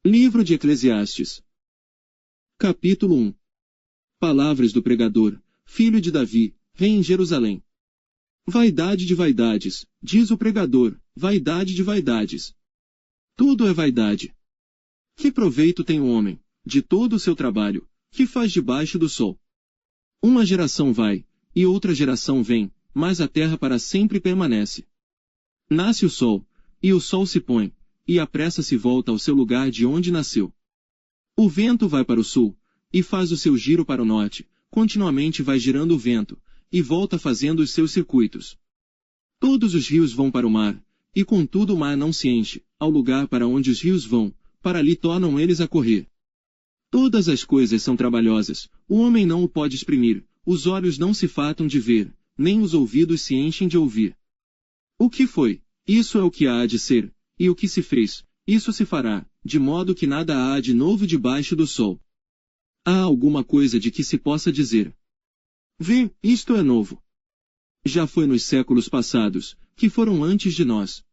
Livro de Eclesiastes. Capítulo 1. Palavras do pregador, filho de Davi, rei em Jerusalém. Vaidade de vaidades, diz o pregador, vaidade de vaidades. Tudo é vaidade. Que proveito tem o homem, de todo o seu trabalho, que faz debaixo do sol? Uma geração vai, e outra geração vem, mas a terra para sempre permanece. Nasce o sol, e o sol se põe, e a pressa se volta ao seu lugar de onde nasceu. O vento vai para o sul, e faz o seu giro para o norte, continuamente vai girando o vento, e volta fazendo os seus circuitos. Todos os rios vão para o mar, e contudo o mar não se enche, ao lugar para onde os rios vão, para ali tornam eles a correr. Todas as coisas são trabalhosas, o homem não o pode exprimir, os olhos não se fartam de ver, nem os ouvidos se enchem de ouvir. O que foi, isso é o que há de ser, e o que se fez, isso se fará, de modo que nada há de novo debaixo do sol. Há alguma coisa de que se possa dizer: vê, isto é novo. Já foi nos séculos passados, que foram antes de nós.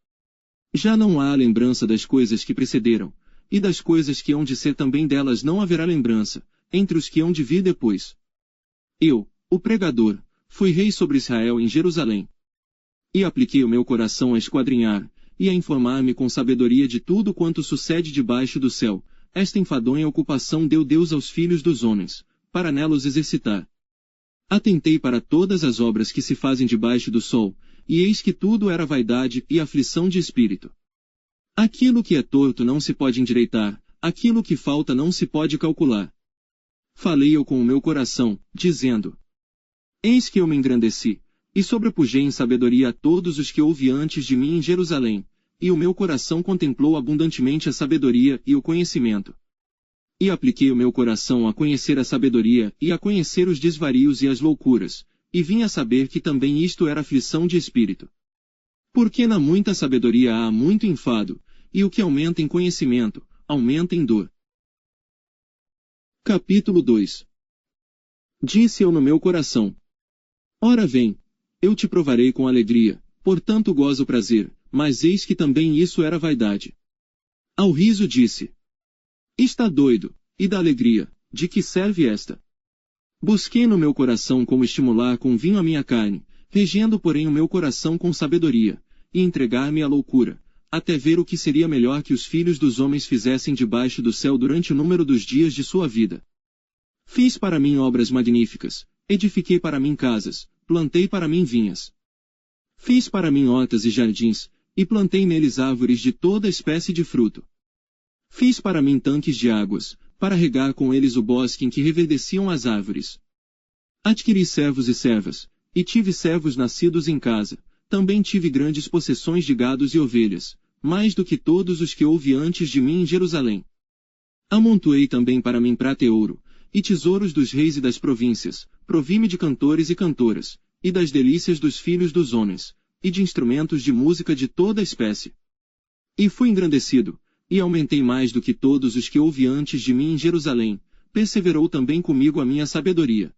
Já não há lembrança das coisas que precederam, e das coisas que hão de ser também delas não haverá lembrança, entre os que hão de vir depois. Eu, o pregador, fui rei sobre Israel em Jerusalém. E apliquei o meu coração a esquadrinhar, e a informar-me com sabedoria de tudo quanto sucede debaixo do céu. Esta enfadonha ocupação deu Deus aos filhos dos homens, para nelos exercitar. Atentei para todas as obras que se fazem debaixo do sol, e eis que tudo era vaidade e aflição de espírito. Aquilo que é torto não se pode endireitar, aquilo que falta não se pode calcular. Falei eu com o meu coração, dizendo: eis que eu me engrandeci, e sobrepujei em sabedoria a todos os que houve antes de mim em Jerusalém, e o meu coração contemplou abundantemente a sabedoria e o conhecimento. E apliquei o meu coração a conhecer a sabedoria e a conhecer os desvarios e as loucuras, e vim a saber que também isto era aflição de espírito. Porque na muita sabedoria há muito enfado, e o que aumenta em conhecimento, aumenta em dor. Capítulo 2. Disse eu no meu coração: ora vem, eu te provarei com alegria, portanto gozo prazer, mas eis que também isso era vaidade. Ao riso disse: está doido, e da alegria, de que serve esta? Busquei no meu coração como estimular com vinho a minha carne, regendo porém o meu coração com sabedoria, e entregar-me à loucura, até ver o que seria melhor que os filhos dos homens fizessem debaixo do céu durante o número dos dias de sua vida. Fiz para mim obras magníficas, edifiquei para mim casas, plantei para mim vinhas. Fiz para mim hortas e jardins, e plantei neles árvores de toda espécie de fruto. Fiz para mim tanques de águas, para regar com eles o bosque em que reverdeciam as árvores. Adquiri servos e servas, e tive servos nascidos em casa, também tive grandes possessões de gados e ovelhas, mais do que todos os que houve antes de mim em Jerusalém. Amontoei também para mim prata e ouro, e tesouros dos reis e das províncias, provi-me de cantores e cantoras, e das delícias dos filhos dos homens, e de instrumentos de música de toda espécie. E fui engrandecido, e aumentei mais do que todos os que houve antes de mim em Jerusalém, perseverou também comigo a minha sabedoria.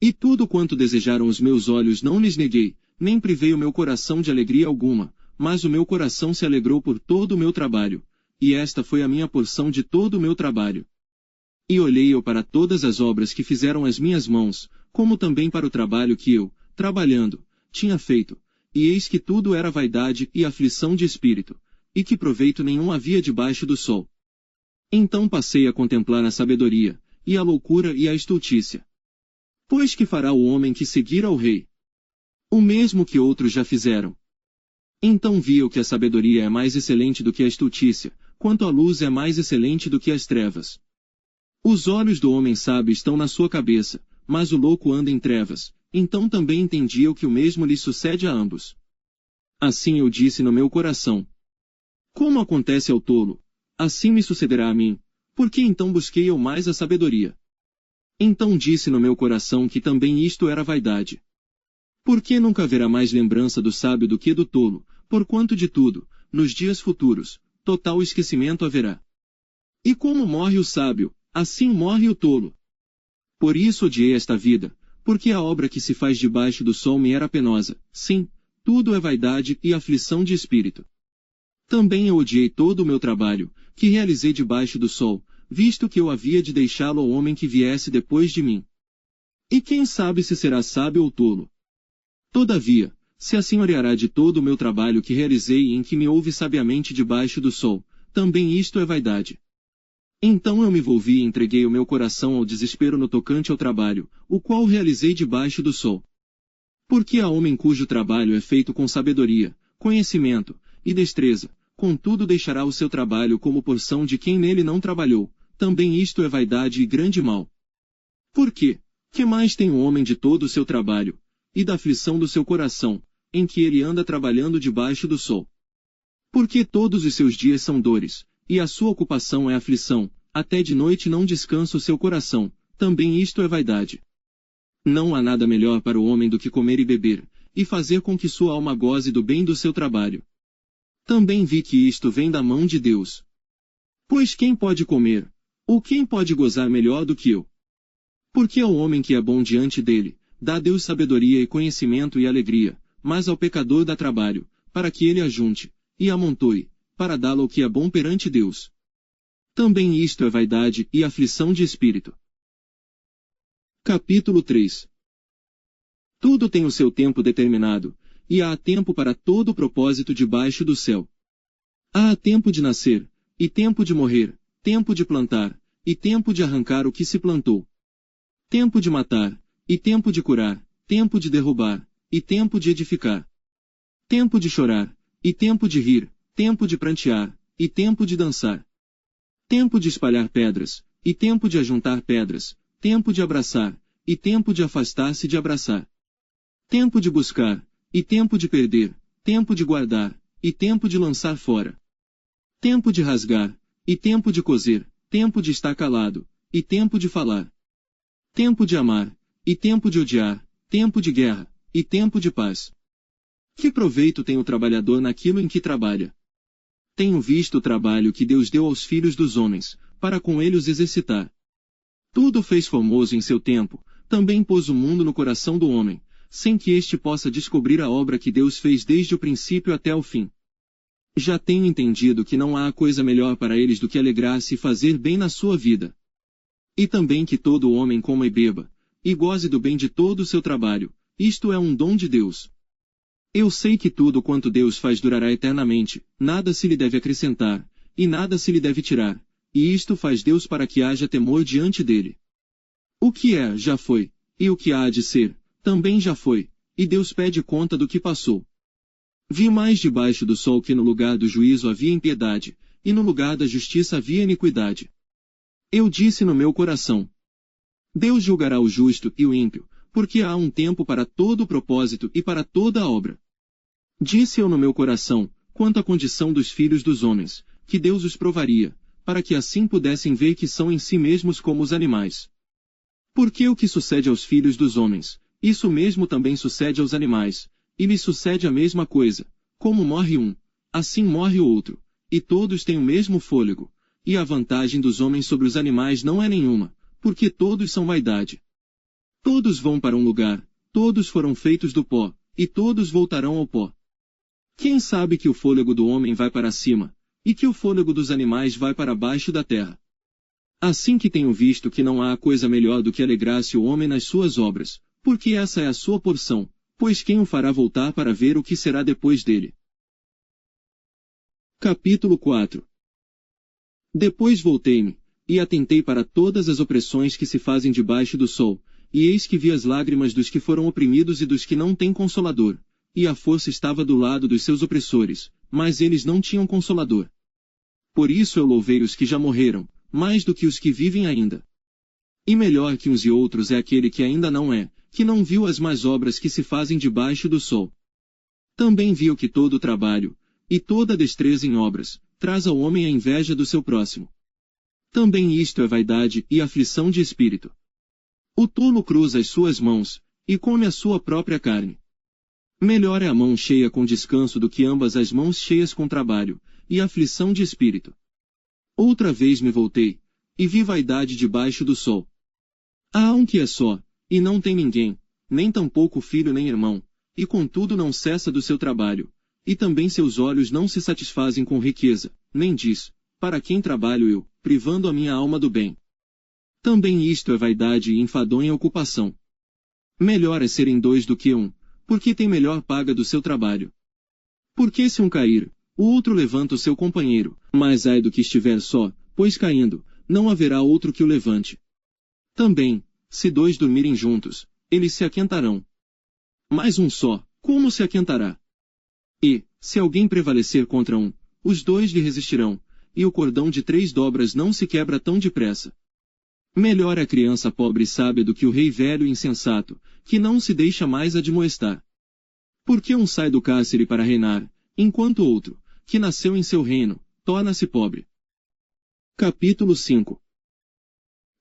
E tudo quanto desejaram os meus olhos não lhes neguei, nem privei o meu coração de alegria alguma, mas o meu coração se alegrou por todo o meu trabalho, e esta foi a minha porção de todo o meu trabalho. E olhei eu para todas as obras que fizeram as minhas mãos, como também para o trabalho que eu, trabalhando, tinha feito, e eis que tudo era vaidade e aflição de espírito, e que proveito nenhum havia debaixo do sol. Então passei a contemplar a sabedoria, e a loucura e a estultícia. Pois que fará o homem que seguir ao rei? O mesmo que outros já fizeram. Então vi eu que a sabedoria é mais excelente do que a estultícia, quanto a luz é mais excelente do que as trevas. Os olhos do homem sábio estão na sua cabeça, mas o louco anda em trevas, então também entendi eu que o mesmo lhe sucede a ambos. Assim eu disse no meu coração: como acontece ao tolo, assim me sucederá a mim, porque então busquei eu mais a sabedoria. Então disse no meu coração que também isto era vaidade. Porque nunca haverá mais lembrança do sábio do que do tolo, porquanto de tudo, nos dias futuros, total esquecimento haverá. E como morre o sábio, assim morre o tolo. Por isso odiei esta vida, porque a obra que se faz debaixo do sol me era penosa, sim, tudo é vaidade e aflição de espírito. Também eu odiei todo o meu trabalho, que realizei debaixo do sol, visto que eu havia de deixá-lo ao homem que viesse depois de mim. E quem sabe se será sábio ou tolo? Todavia, se assenhoreará de todo o meu trabalho que realizei e em que me houve sabiamente debaixo do sol, também isto é vaidade. Então eu me volvi e entreguei o meu coração ao desespero no tocante ao trabalho, o qual realizei debaixo do sol. Porque há homem cujo trabalho é feito com sabedoria, conhecimento e destreza, contudo deixará o seu trabalho como porção de quem nele não trabalhou, também isto é vaidade e grande mal. Por quê? Que mais tem o homem de todo o seu trabalho, e da aflição do seu coração, em que ele anda trabalhando debaixo do sol? Porque todos os seus dias são dores, e a sua ocupação é aflição, até de noite não descansa o seu coração, também isto é vaidade. Não há nada melhor para o homem do que comer e beber, e fazer com que sua alma goze do bem do seu trabalho. Também vi que isto vem da mão de Deus. Pois quem pode comer, ou quem pode gozar melhor do que eu? Porque ao homem que é bom diante dele, dá Deus sabedoria e conhecimento e alegria, mas ao pecador dá trabalho, para que ele ajunte, e amontoe, para dá-lo o que é bom perante Deus. Também isto é vaidade e aflição de espírito. Capítulo 3. Tudo tem o seu tempo determinado, e há tempo para todo o propósito debaixo do céu. Há tempo de nascer, e tempo de morrer, tempo de plantar, e tempo de arrancar o que se plantou. Tempo de matar, e tempo de curar, tempo de derrubar, e tempo de edificar. Tempo de chorar, e tempo de rir, tempo de prantear, e tempo de dançar. Tempo de espalhar pedras, e tempo de ajuntar pedras, tempo de abraçar, e tempo de afastar-se de abraçar. Tempo de buscar, e tempo de perder, tempo de guardar, e tempo de lançar fora. Tempo de rasgar, e tempo de coser, tempo de estar calado, e tempo de falar. Tempo de amar, e tempo de odiar, tempo de guerra, e tempo de paz. Que proveito tem o trabalhador naquilo em que trabalha? Tenho visto o trabalho que Deus deu aos filhos dos homens, para com ele os exercitar. Tudo fez formoso em seu tempo, também pôs o mundo no coração do homem, sem que este possa descobrir a obra que Deus fez desde o princípio até o fim. Já tenho entendido que não há coisa melhor para eles do que alegrar-se e fazer bem na sua vida. E também que todo homem coma e beba, e goze do bem de todo o seu trabalho, isto é um dom de Deus. Eu sei que tudo quanto Deus faz durará eternamente, nada se lhe deve acrescentar, e nada se lhe deve tirar, e isto faz Deus para que haja temor diante dele. O que é, já foi, e o que há de ser, também já foi, e Deus pede conta do que passou. Vi mais debaixo do sol que no lugar do juízo havia impiedade, e no lugar da justiça havia iniquidade. Eu disse no meu coração: Deus julgará o justo e o ímpio, porque há um tempo para todo o propósito e para toda a obra. Disse eu no meu coração, quanto à condição dos filhos dos homens, que Deus os provaria, para que assim pudessem ver que são em si mesmos como os animais. Porque o que sucede aos filhos dos homens, isso mesmo também sucede aos animais, e lhes sucede a mesma coisa, como morre um, assim morre o outro, e todos têm o mesmo fôlego. E a vantagem dos homens sobre os animais não é nenhuma, porque todos são vaidade. Todos vão para um lugar, todos foram feitos do pó, e todos voltarão ao pó. Quem sabe que o fôlego do homem vai para cima, e que o fôlego dos animais vai para baixo da terra? Assim que tenho visto que não há coisa melhor do que alegrar-se o homem nas suas obras, porque essa é a sua porção, pois quem o fará voltar para ver o que será depois dele? Capítulo 4. Depois voltei-me, e atentei para todas as opressões que se fazem debaixo do sol, e eis que vi as lágrimas dos que foram oprimidos e dos que não têm consolador, e a força estava do lado dos seus opressores, mas eles não tinham consolador. Por isso eu louvei os que já morreram, mais do que os que vivem ainda. E melhor que uns e outros é aquele que ainda não é, que não viu as más obras que se fazem debaixo do sol. Também viu que todo o trabalho, e toda a destreza em obras, traz ao homem a inveja do seu próximo. Também isto é vaidade e aflição de espírito. O tolo cruza as suas mãos, e come a sua própria carne. Melhor é a mão cheia com descanso do que ambas as mãos cheias com trabalho, e aflição de espírito. Outra vez me voltei, e vi vaidade debaixo do sol. Há um que é só, e não tem ninguém, nem tampouco filho nem irmão, e contudo não cessa do seu trabalho, e também seus olhos não se satisfazem com riqueza, nem diz: para quem trabalho eu, privando a minha alma do bem. Também isto é vaidade e enfadonha ocupação. Melhor é serem dois do que um, porque tem melhor paga do seu trabalho. Porque se um cair, o outro levanta o seu companheiro, mas ai do que estiver só, pois caindo, não haverá outro que o levante. Também, se dois dormirem juntos, eles se aquentarão. Mas um só, como se aquentará? E, se alguém prevalecer contra um, os dois lhe resistirão, e o cordão de 3 dobras não se quebra tão depressa. Melhor é a criança pobre e sábia do que o rei velho e insensato, que não se deixa mais admoestar. Porque um sai do cárcere para reinar, enquanto outro, que nasceu em seu reino, torna-se pobre. Capítulo 5.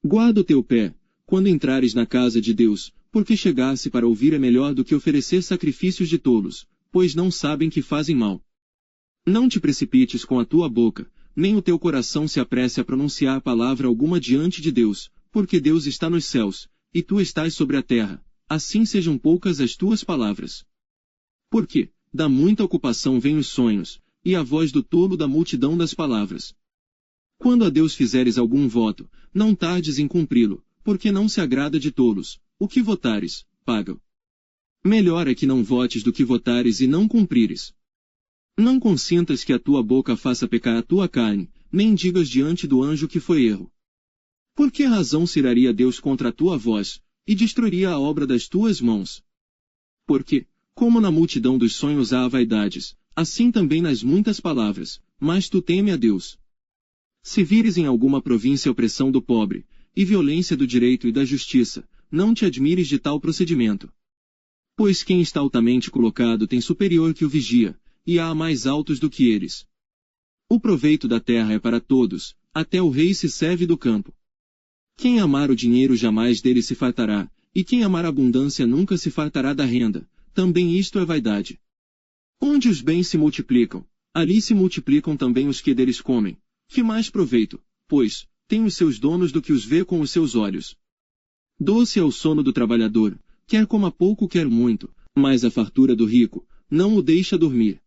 Guarda o teu pé, quando entrares na casa de Deus, porque chegar-se para ouvir é melhor do que oferecer sacrifícios de tolos, pois não sabem que fazem mal. Não te precipites com a tua boca, nem o teu coração se apresse a pronunciar palavra alguma diante de Deus, porque Deus está nos céus, e tu estás sobre a terra, assim sejam poucas as tuas palavras. Porque, da muita ocupação vêm os sonhos, e a voz do tolo da multidão das palavras. Quando a Deus fizeres algum voto, não tardes em cumpri-lo, porque não se agrada de tolos, o que votares, paga-o. Melhor é que não votes do que votares e não cumprires. Não consintas que a tua boca faça pecar a tua carne, nem digas diante do anjo que foi erro. Por que razão se iraria Deus contra a tua voz, e destruiria a obra das tuas mãos? Porque, como na multidão dos sonhos há vaidades, assim também nas muitas palavras, mas tu teme a Deus. Se vires em alguma província a opressão do pobre, e violência do direito e da justiça, não te admires de tal procedimento. Pois quem está altamente colocado tem superior que o vigia, e há mais altos do que eles. O proveito da terra é para todos, até o rei se serve do campo. Quem amar o dinheiro jamais dele se fartará, e quem amar a abundância nunca se fartará da renda, também isto é vaidade. Onde os bens se multiplicam, ali se multiplicam também os que deles comem. Que mais proveito, pois, tem os seus donos do que os vê com os seus olhos. Doce é o sono do trabalhador, quer coma pouco quer muito, mas a fartura do rico não o deixa dormir.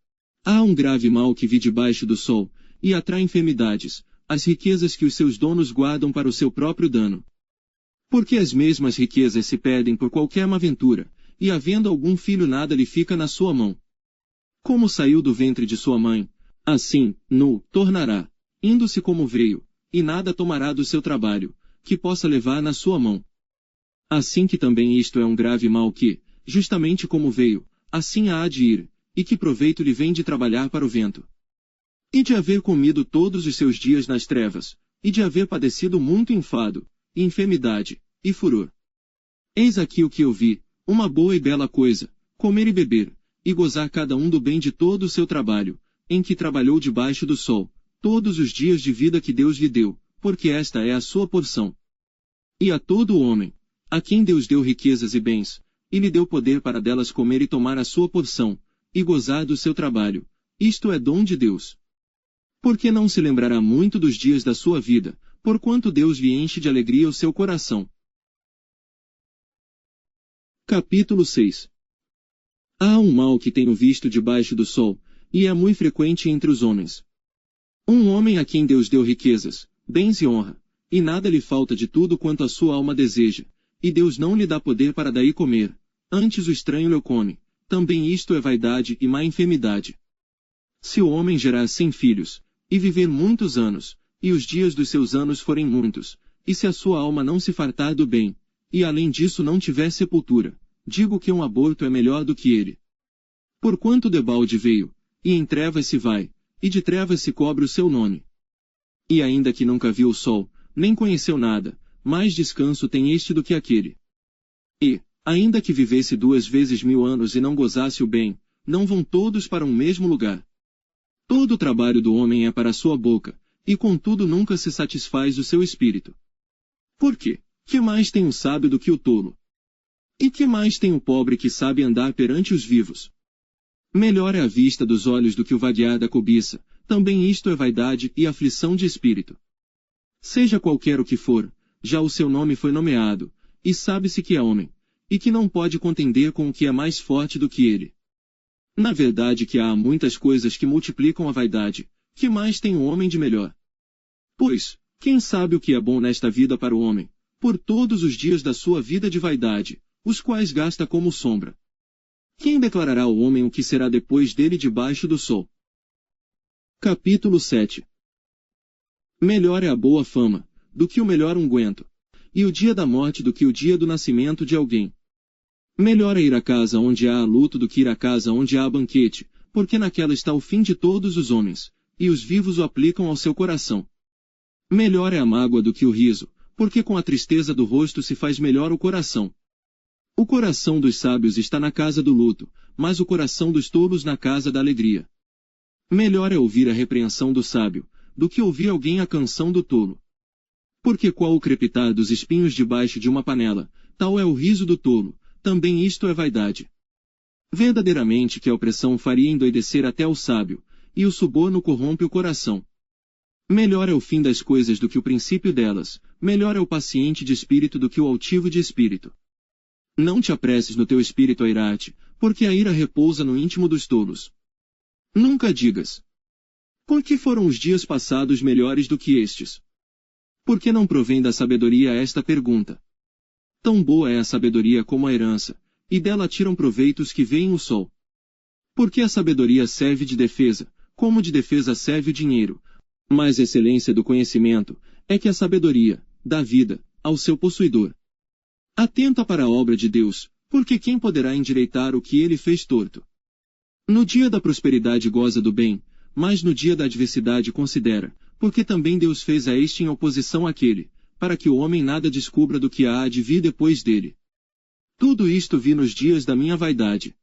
Há um grave mal que vi debaixo do sol, e atrai enfermidades, as riquezas que os seus donos guardam para o seu próprio dano. Porque as mesmas riquezas se perdem por qualquer má-ventura, e havendo algum filho nada lhe fica na sua mão. Como saiu do ventre de sua mãe, assim, nu, tornará, indo-se como veio, e nada tomará do seu trabalho, que possa levar na sua mão. Assim que também isto é um grave mal que, justamente como veio, assim há de ir, e que proveito lhe vem de trabalhar para o vento. E de haver comido todos os seus dias nas trevas, e de haver padecido muito enfado, e enfermidade, e furor. Eis aqui o que eu vi, uma boa e bela coisa, comer e beber, e gozar cada um do bem de todo o seu trabalho, em que trabalhou debaixo do sol, todos os dias de vida que Deus lhe deu, porque esta é a sua porção. E a todo o homem, a quem Deus deu riquezas e bens, e lhe deu poder para delas comer e tomar a sua porção, e gozar do seu trabalho, isto é dom de Deus. Porque não se lembrará muito dos dias da sua vida, porquanto Deus lhe enche de alegria o seu coração. Capítulo 6. Há um mal que tenho visto debaixo do sol, e é muito frequente entre os homens. Um homem a quem Deus deu riquezas, bens e honra, e nada lhe falta de tudo quanto a sua alma deseja, e Deus não lhe dá poder para daí comer, antes o estranho lhe o come, também isto é vaidade e má enfermidade. Se o homem gerar 100 filhos, e viver muitos anos, e os dias dos seus anos forem muitos, e se a sua alma não se fartar do bem, e além disso não tiver sepultura, digo que um aborto é melhor do que ele. Porquanto debalde veio, e em trevas se vai, e de trevas se cobre o seu nome. E ainda que nunca viu o sol, nem conheceu nada, mais descanso tem este do que aquele. E, ainda que vivesse 2 vezes 1000 anos e não gozasse o bem, não vão todos para um mesmo lugar. Todo o trabalho do homem é para a sua boca, e contudo nunca se satisfaz o seu espírito. Por quê? Que mais tem o sábio do que o tolo? E que mais tem o pobre que sabe andar perante os vivos? Melhor é a vista dos olhos do que o vaguear da cobiça, também isto é vaidade e aflição de espírito. Seja qualquer o que for, já o seu nome foi nomeado, e sabe-se que é homem, e que não pode contender com o que é mais forte do que ele. Na verdade que há muitas coisas que multiplicam a vaidade, que mais tem o homem de melhor? Pois, quem sabe o que é bom nesta vida para o homem, por todos os dias da sua vida de vaidade, os quais gasta como sombra? Quem declarará ao homem o que será depois dele debaixo do sol? Capítulo 7. Melhor é a boa fama, do que o melhor unguento, e o dia da morte do que o dia do nascimento de alguém. Melhor é ir à casa onde há luto do que ir à casa onde há banquete, porque naquela está o fim de todos os homens, e os vivos o aplicam ao seu coração. Melhor é a mágoa do que o riso, porque com a tristeza do rosto se faz melhor o coração. O coração dos sábios está na casa do luto, mas o coração dos tolos na casa da alegria. Melhor é ouvir a repreensão do sábio, do que ouvir alguém a canção do tolo. Porque qual o crepitar dos espinhos debaixo de uma panela, tal é o riso do tolo, também isto é vaidade. Verdadeiramente que a opressão faria endoidecer até o sábio, e o suborno corrompe o coração. Melhor é o fim das coisas do que o princípio delas, melhor é o paciente de espírito do que o altivo de espírito. Não te apresses no teu espírito a irar-te, porque a ira repousa no íntimo dos tolos. Nunca digas: por que foram os dias passados melhores do que estes? Por que não provém da sabedoria esta pergunta? Tão boa é a sabedoria como a herança, e dela tiram proveitos que veem o sol. Porque a sabedoria serve de defesa, como de defesa serve o dinheiro, mas a excelência do conhecimento é que a sabedoria dá vida ao seu possuidor. Atenta para a obra de Deus, porque quem poderá endireitar o que ele fez torto? No dia da prosperidade goza do bem, mas no dia da adversidade considera, porque também Deus fez a este em oposição àquele, para que o homem nada descubra do que há de vir depois dele. Tudo isto vi nos dias da minha vaidade.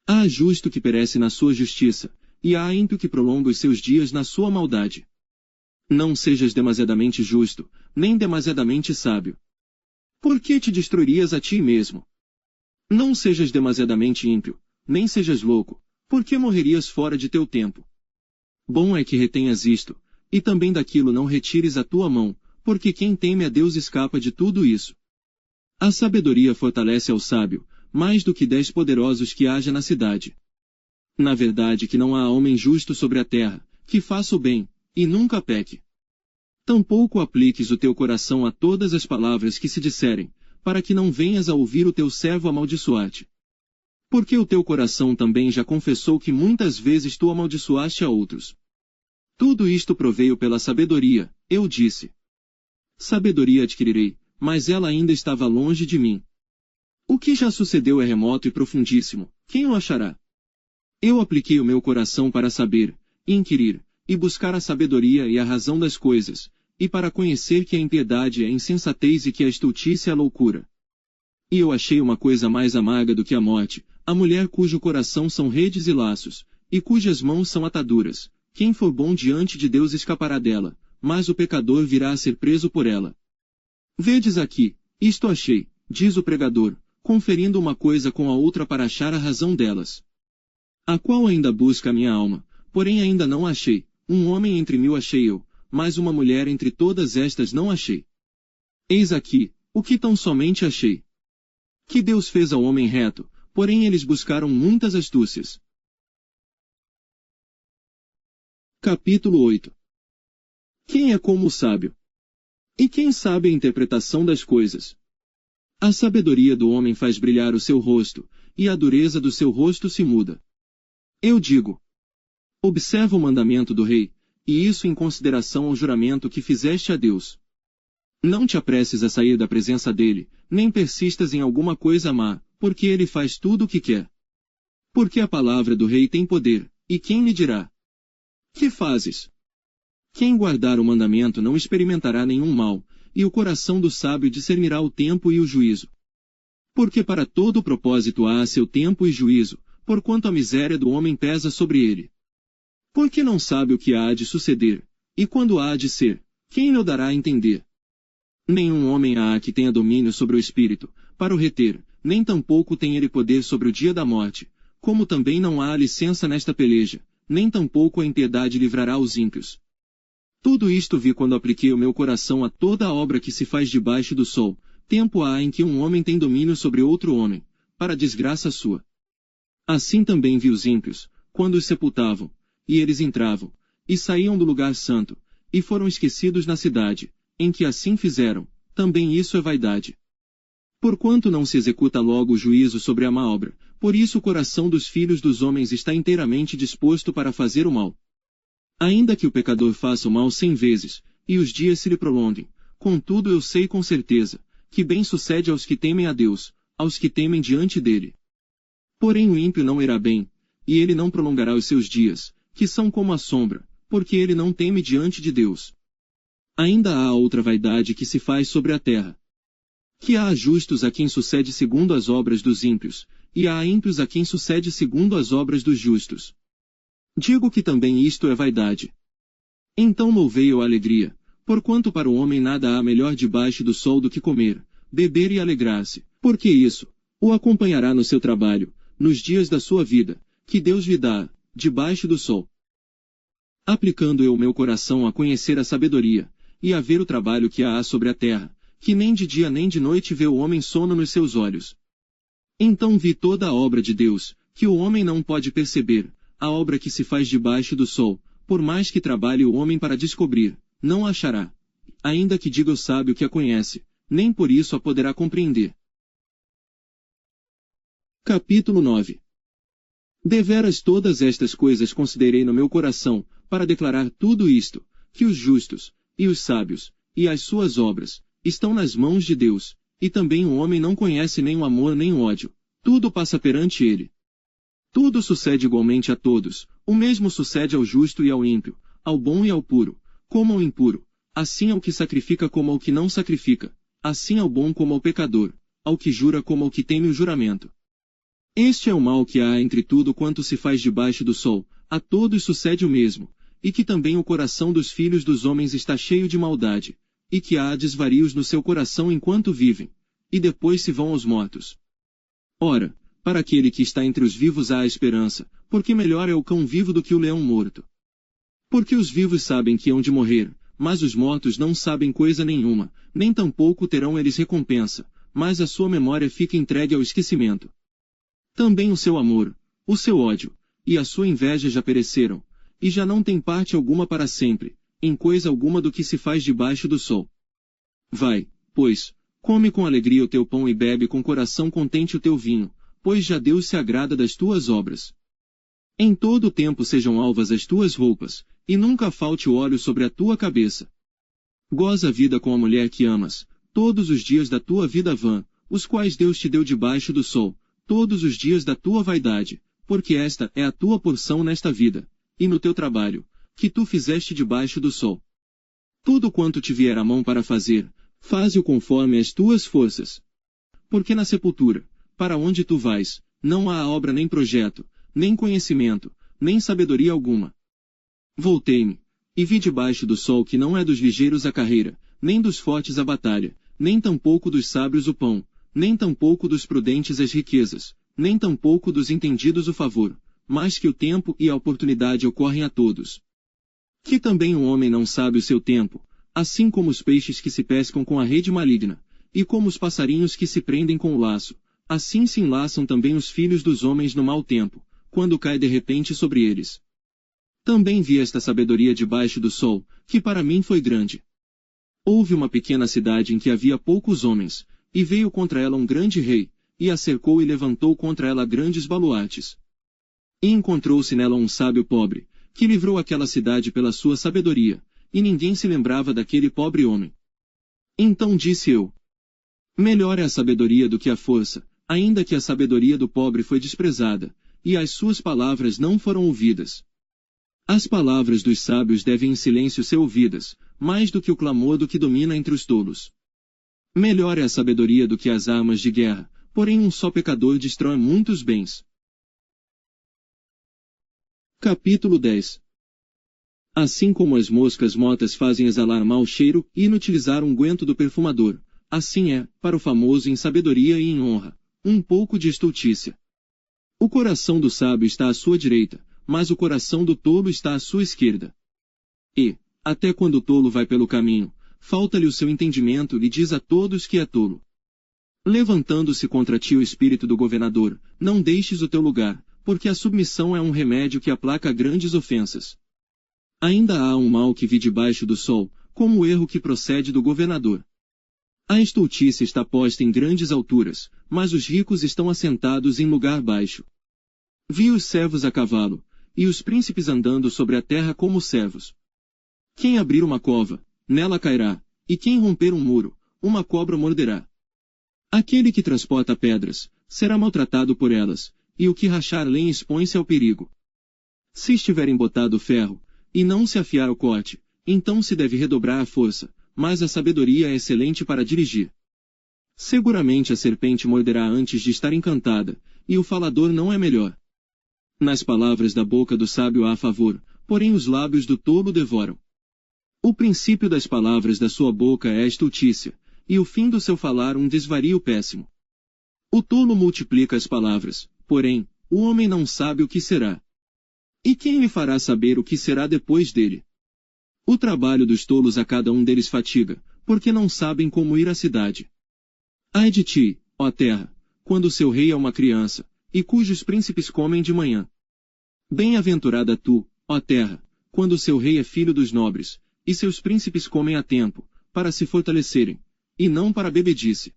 Há justo que perece na sua justiça, e há ímpio que prolonga os seus dias na sua maldade. Não sejas demasiadamente justo, nem demasiadamente sábio. Por que te destruirias a ti mesmo? Não sejas demasiadamente ímpio, nem sejas louco, porque morrerias fora de teu tempo. Bom é que retenhas isto, e também daquilo não retires a tua mão, porque quem teme a Deus escapa de tudo isso. A sabedoria fortalece ao sábio, mais do que 10 poderosos que haja na cidade. Na verdade que não há homem justo sobre a terra, que faça o bem, e nunca peque. Tampouco apliques o teu coração a todas as palavras que se disserem, para que não venhas a ouvir o teu servo amaldiçoar-te. Porque o teu coração também já confessou que muitas vezes tu amaldiçoaste a outros. Tudo isto proveio pela sabedoria, eu disse. Sabedoria adquirirei, mas ela ainda estava longe de mim. O que já sucedeu é remoto e profundíssimo, quem o achará? Eu apliquei o meu coração para saber, inquirir, e buscar a sabedoria e a razão das coisas, e para conhecer que a impiedade é insensatez e que a estultice é loucura. E eu achei uma coisa mais amarga do que a morte, a mulher cujo coração são redes e laços, e cujas mãos são ataduras. Quem for bom diante de Deus escapará dela, mas o pecador virá a ser preso por ela. Vedes aqui, isto achei, diz o pregador, conferindo uma coisa com a outra para achar a razão delas. A qual ainda busca a minha alma, porém ainda não achei, um homem entre 1000 achei eu, mas uma mulher entre todas estas não achei. Eis aqui, o que tão somente achei. Que Deus fez ao homem reto, porém eles buscaram muitas astúcias. Capítulo 8. Quem é como o sábio? E quem sabe a interpretação das coisas? A sabedoria do homem faz brilhar o seu rosto, e a dureza do seu rosto se muda. Eu digo: observa o mandamento do rei, e isso em consideração ao juramento que fizeste a Deus. Não te apresses a sair da presença dele, nem persistas em alguma coisa má, porque ele faz tudo o que quer. Porque a palavra do rei tem poder, e quem lhe dirá: que fazes? Quem guardar o mandamento não experimentará nenhum mal, e o coração do sábio discernirá o tempo e o juízo. Porque para todo o propósito há seu tempo e juízo, porquanto a miséria do homem pesa sobre ele. Porque não sabe o que há de suceder, e quando há de ser, quem lhe dará a entender? Nenhum homem há que tenha domínio sobre o espírito, para o reter, nem tampouco tem ele poder sobre o dia da morte, como também não há licença nesta peleja, nem tampouco a impiedade livrará os ímpios. Tudo isto vi quando apliquei o meu coração a toda a obra que se faz debaixo do sol, tempo há em que um homem tem domínio sobre outro homem, para desgraça sua. Assim também vi os ímpios, quando os sepultavam, e eles entravam, e saíam do lugar santo, e foram esquecidos na cidade, em que assim fizeram, também isso é vaidade. Porquanto não se executa logo o juízo sobre a má obra, por isso o coração dos filhos dos homens está inteiramente disposto para fazer o mal. Ainda que o pecador faça o mal 100 vezes, e os dias se lhe prolonguem, contudo eu sei com certeza, que bem sucede aos que temem a Deus, aos que temem diante dele. Porém o ímpio não irá bem, e ele não prolongará os seus dias, que são como a sombra, porque ele não teme diante de Deus. Ainda há outra vaidade que se faz sobre a terra. Que há justos a quem sucede segundo as obras dos ímpios, e há ímpios a quem sucede segundo as obras dos justos. Digo que também isto é vaidade. Então louvei-o a alegria, porquanto para o homem nada há melhor debaixo do sol do que comer, beber e alegrar-se, porque isso o acompanhará no seu trabalho, nos dias da sua vida, que Deus lhe dá, debaixo do sol. Aplicando eu o meu coração a conhecer a sabedoria, e a ver o trabalho que há sobre a terra, que nem de dia nem de noite vê o homem sono nos seus olhos. Então vi toda a obra de Deus, que o homem não pode perceber, a obra que se faz debaixo do sol, por mais que trabalhe o homem para descobrir, não a achará. Ainda que diga o sábio que a conhece, nem por isso a poderá compreender. Capítulo 9. Deveras todas estas coisas considerei no meu coração, para declarar tudo isto, que os justos, e os sábios, e as suas obras, estão nas mãos de Deus, e também o homem não conhece nem o amor nem o ódio, tudo passa perante ele. Tudo sucede igualmente a todos, o mesmo sucede ao justo e ao ímpio, ao bom e ao puro, como ao impuro, assim ao que sacrifica como ao que não sacrifica, assim ao bom como ao pecador, ao que jura como ao que teme o juramento. Este é o mal que há entre tudo quanto se faz debaixo do sol, a todos sucede o mesmo, e que também o coração dos filhos dos homens está cheio de maldade, e que há desvarios no seu coração enquanto vivem, e depois se vão aos mortos. Ora, para aquele que está entre os vivos há esperança, porque melhor é o cão vivo do que o leão morto. Porque os vivos sabem que hão de morrer, mas os mortos não sabem coisa nenhuma, nem tampouco terão eles recompensa, mas a sua memória fica entregue ao esquecimento. Também o seu amor, o seu ódio, e a sua inveja já pereceram, e já não tem parte alguma para sempre, em coisa alguma do que se faz debaixo do sol. Vai, pois, come com alegria o teu pão e bebe com coração contente o teu vinho, pois já Deus se agrada das tuas obras. Em todo o tempo sejam alvas as tuas roupas, e nunca falte o óleo sobre a tua cabeça. Goza a vida com a mulher que amas, todos os dias da tua vida vã, os quais Deus te deu debaixo do sol, todos os dias da tua vaidade, porque esta é a tua porção nesta vida, e no teu trabalho, que tu fizeste debaixo do sol. Tudo quanto te vier a mão para fazer, faze-o conforme as tuas forças. Porque na sepultura, para onde tu vais, não há obra nem projeto, nem conhecimento, nem sabedoria alguma. Voltei-me, e vi debaixo do sol que não é dos ligeiros a carreira, nem dos fortes a batalha, nem tampouco dos sábios o pão, nem tampouco dos prudentes as riquezas, nem tampouco dos entendidos o favor, mas que o tempo e a oportunidade ocorrem a todos. Que também o homem não sabe o seu tempo, assim como os peixes que se pescam com a rede maligna, e como os passarinhos que se prendem com o laço, assim se enlaçam também os filhos dos homens no mau tempo, quando cai de repente sobre eles. Também vi esta sabedoria debaixo do sol, que para mim foi grande. Houve uma pequena cidade em que havia poucos homens, e veio contra ela um grande rei, e a cercou e levantou contra ela grandes baluartes. E encontrou-se nela um sábio pobre, que livrou aquela cidade pela sua sabedoria, e ninguém se lembrava daquele pobre homem. Então disse eu: melhor é a sabedoria do que a força, ainda que a sabedoria do pobre foi desprezada, e as suas palavras não foram ouvidas. As palavras dos sábios devem em silêncio ser ouvidas, mais do que o clamor do que domina entre os tolos. Melhor é a sabedoria do que as armas de guerra, porém um só pecador destrói muitos bens. Capítulo 10. Assim como as moscas mortas fazem exalar mau cheiro e inutilizar o unguento do perfumador, assim é, para o famoso em sabedoria e em honra, um pouco de estultícia. O coração do sábio está à sua direita, mas o coração do tolo está à sua esquerda. E, até quando o tolo vai pelo caminho, falta-lhe o seu entendimento e diz a todos que é tolo. Levantando-se contra ti o espírito do governador, não deixes o teu lugar, porque a submissão é um remédio que aplaca grandes ofensas. Ainda há um mal que vi debaixo do sol, como o erro que procede do governador. A estultícia está posta em grandes alturas, mas os ricos estão assentados em lugar baixo. Vi os servos a cavalo, e os príncipes andando sobre a terra como servos. Quem abrir uma cova, nela cairá, e quem romper um muro, uma cobra morderá. Aquele que transporta pedras, será maltratado por elas, e o que rachar lenha expõe-se ao perigo. Se estiver embotado o ferro, e não se afiar o corte, então se deve redobrar a força, mas a sabedoria é excelente para dirigir. Seguramente a serpente morderá antes de estar encantada, e o falador não é melhor. Nas palavras da boca do sábio há favor, porém os lábios do tolo devoram. O princípio das palavras da sua boca é a estultícia, e o fim do seu falar um desvario péssimo. O tolo multiplica as palavras, porém, o homem não sabe o que será. E quem lhe fará saber o que será depois dele? O trabalho dos tolos a cada um deles fatiga, porque não sabem como ir à cidade. Ai de ti, ó terra, quando o seu rei é uma criança, e cujos príncipes comem de manhã. Bem-aventurada tu, ó terra, quando o seu rei é filho dos nobres, e seus príncipes comem a tempo, para se fortalecerem, e não para bebedice.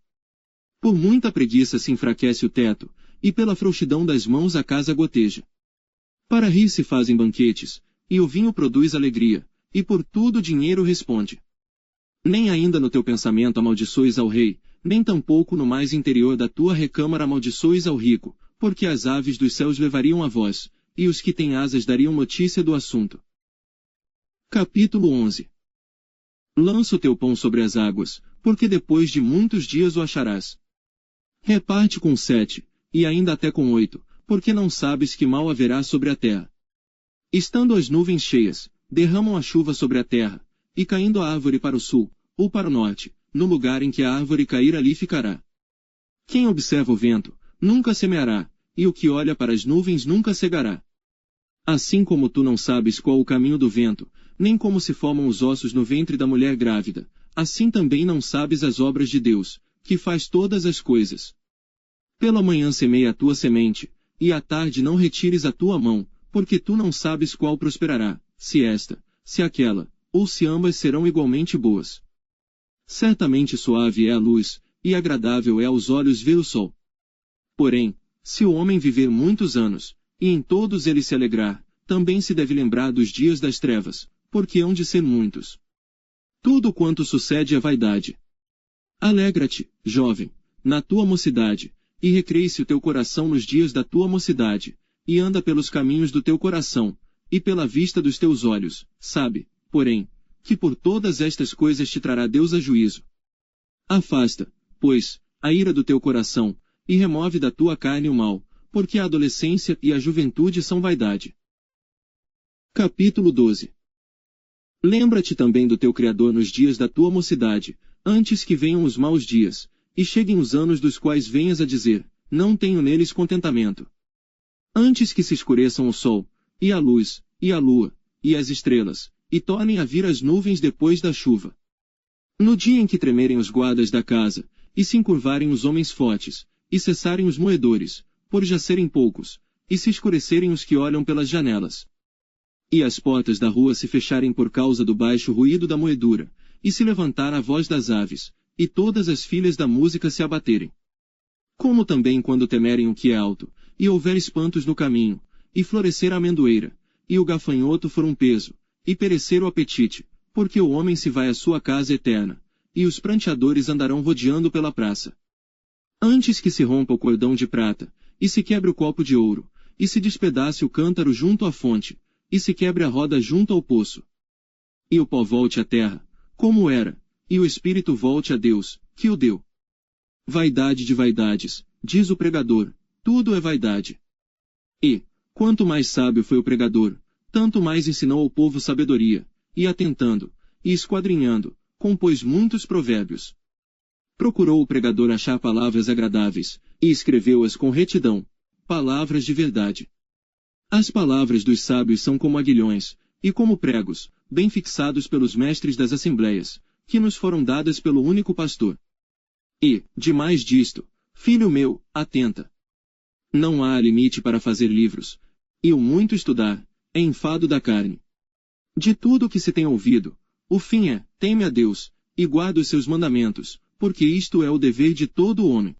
Por muita preguiça se enfraquece o teto, e pela frouxidão das mãos a casa goteja. Para rir se fazem banquetes, e o vinho produz alegria, e por tudo o dinheiro responde. Nem ainda no teu pensamento amaldiçoes ao rei, nem tampouco no mais interior da tua recâmara amaldiçoes ao rico, porque as aves dos céus levariam a voz, e os que têm asas dariam notícia do assunto. Capítulo 11. Lança o teu pão sobre as águas, porque depois de muitos dias o acharás. Reparte com 7, e ainda até com 8, porque não sabes que mal haverá sobre a terra. Estando as nuvens cheias, derramam a chuva sobre a terra, e caindo a árvore para o sul, ou para o norte, no lugar em que a árvore cair ali ficará. Quem observa o vento, nunca semeará, e o que olha para as nuvens nunca cegará. Assim como tu não sabes qual o caminho do vento, nem como se formam os ossos no ventre da mulher grávida, assim também não sabes as obras de Deus, que faz todas as coisas. Pela manhã semeia a tua semente, e à tarde não retires a tua mão, porque tu não sabes qual prosperará, se esta, se aquela, ou se ambas serão igualmente boas. Certamente suave é a luz, e agradável é aos olhos ver o sol. Porém, se o homem viver muitos anos, e em todos eles se alegrar, também se deve lembrar dos dias das trevas, porque hão de ser muitos. Tudo quanto sucede é vaidade. Alegra-te, jovem, na tua mocidade, e recreie-se o teu coração nos dias da tua mocidade, e anda pelos caminhos do teu coração, e pela vista dos teus olhos, sabe, porém, que por todas estas coisas te trará Deus a juízo. Afasta, pois, a ira do teu coração, e remove da tua carne o mal, porque a adolescência e a juventude são vaidade. Capítulo 12. Lembra-te também do teu Criador nos dias da tua mocidade, antes que venham os maus dias, e cheguem os anos dos quais venhas a dizer, não tenho neles contentamento. Antes que se escureçam o sol, e a luz, e a lua, e as estrelas, e tornem a vir as nuvens depois da chuva. No dia em que tremerem os guardas da casa, e se encurvarem os homens fortes, e cessarem os moedores, por já serem poucos, e se escurecerem os que olham pelas janelas. E as portas da rua se fecharem por causa do baixo ruído da moedura, e se levantar a voz das aves, e todas as filhas da música se abaterem. Como também quando temerem o que é alto, e houver espantos no caminho, e florescer a amendoeira, e o gafanhoto for um peso, e perecer o apetite, porque o homem se vai à sua casa eterna, e os pranteadores andarão rodeando pela praça. Antes que se rompa o cordão de prata, e se quebre o copo de ouro, e se despedace o cântaro junto à fonte, e se quebre a roda junto ao poço. E o pó volte à terra, como era, e o espírito volte a Deus, que o deu. Vaidade de vaidades, diz o pregador, tudo é vaidade. E, quanto mais sábio foi o pregador, tanto mais ensinou ao povo sabedoria, e atentando, e esquadrinhando, compôs muitos provérbios. Procurou o pregador achar palavras agradáveis, e escreveu-as com retidão, palavras de verdade. As palavras dos sábios são como aguilhões, e como pregos, bem fixados pelos mestres das assembleias, que nos foram dadas pelo único pastor. E, demais disto, filho meu, atenta. Não há limite para fazer livros, e o muito estudar, é enfado da carne. De tudo o que se tem ouvido, o fim é, teme a Deus, e guarda os seus mandamentos, porque isto é o dever de todo homem.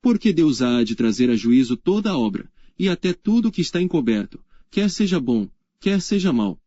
Porque Deus há de trazer a juízo toda a obra, e até tudo o que está encoberto, quer seja bom, quer seja mau.